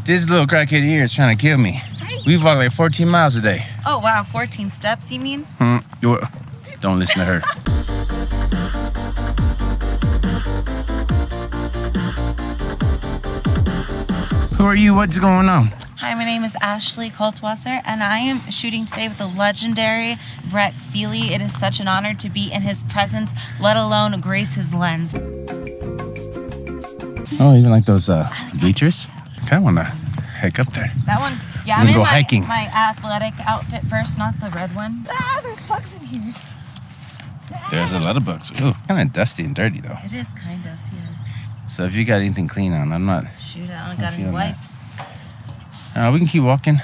This little crackhead here is trying to kill me. Hi. We've walked like 14 miles a day. Oh wow, 14 steps you mean? Don't listen to her. Who are you? What's going on? Hi, my name is Ashley Kaltwasser, and I am shooting today with the legendary Brett Seeley. It is such an honor to be in his presence, let alone grace his lens. Oh, even like those bleachers? Kind of want to hike up there. That one, yeah, I'm in my athletic outfit first, not the red one. Ah, there's bugs in here. There's a lot of bugs. Ooh, kind of dusty and dirty though. It is kind of, yeah. So if you got anything clean on, I'm not. Shoot, I don't got any wipes. We can keep walking.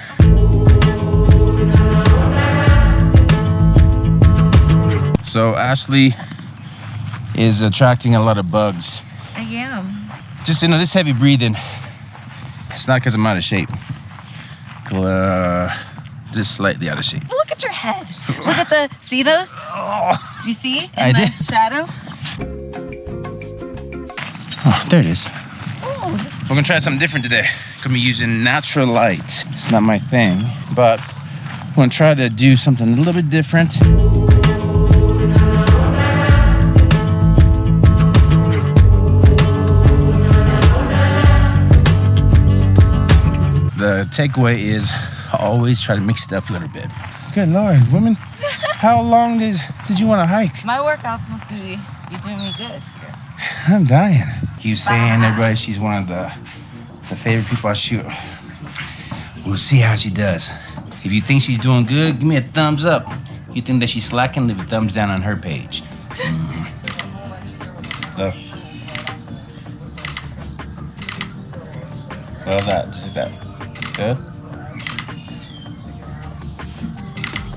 So Ashley is attracting a lot of bugs. I am. Just, this heavy breathing, it's not because I'm out of shape. Just slightly out of shape. Look at your head. Look at the, see those? Oh, Do you see? I In the did. shadow? Oh, there it is. Oh. We're gonna try something different today. Gonna be using natural light. It's not my thing, but I'm gonna try to do something a little bit different. The takeaway is always try to mix it up a little bit. Good Lord, woman. How long did you want to hike? My workouts must be doing me good. I'm dying. Keep saying everybody she's one of the favorite people I shoot. We'll see how she does. If you think she's doing good, give me a thumbs up. You think that she's slacking, leave a thumbs down on her page. Look. Love that. Just like that. Good.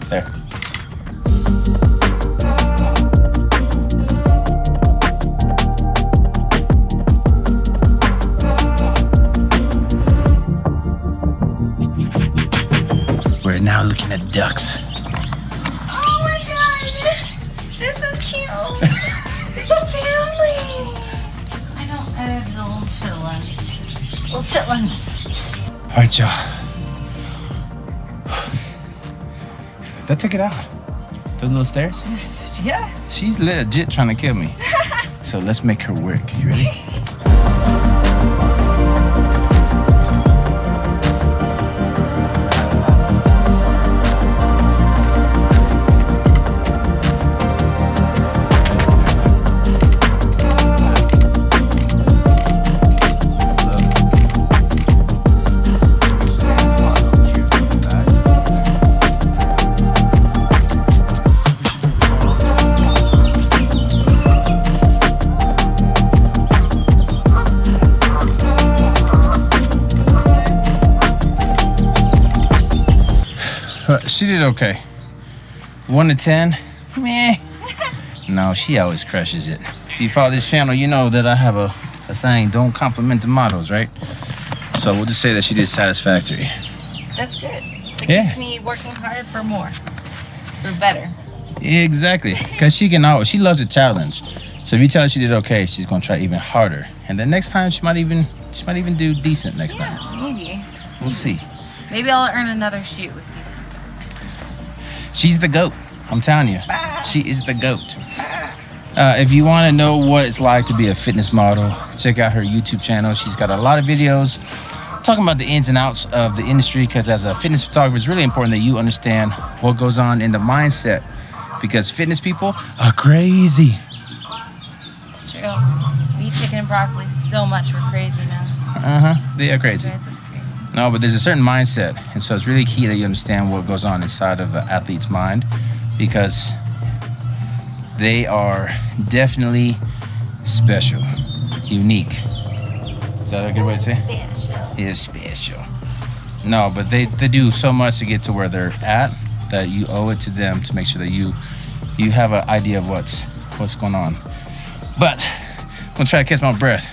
There. We're now looking at ducks. Oh my god! This is cute! It's a family! I don't, it's a little chitlins. Little chitlins. Alright, y'all. That took it out. Those little stairs? Yeah. She's legit trying to kill me. So let's make her work. You ready? She did okay. 1 to 10, meh. No, she always crushes it. If you follow this channel, you know that I have a saying, don't compliment the models, right? So we'll just say that she did satisfactory. That's good. It keeps me working hard for more. For better. Exactly, because she loves a challenge. So if you tell her she did okay, she's gonna try even harder. And then next time she might even do decent next time. Maybe. We'll see. Maybe I'll earn another shoot with you. She's the GOAT. I'm telling you, she is the GOAT. If you want to know what it's like to be a fitness model, check out her YouTube channel. She's got a lot of videos talking about the ins and outs of the industry, because as a fitness photographer, it's really important that you understand what goes on in the mindset, because fitness people are crazy. It's true. We eat chicken and broccoli so much, we're crazy now. They are crazy. No, but there's a certain mindset, and so it's really key that you understand what goes on inside of the athlete's mind, because they are definitely special, unique. Is that a good way to say it? Special. It is special. No, but they do so much to get to where they're at that you owe it to them to make sure that you have an idea of what's going on. But I'm gonna try to catch my breath.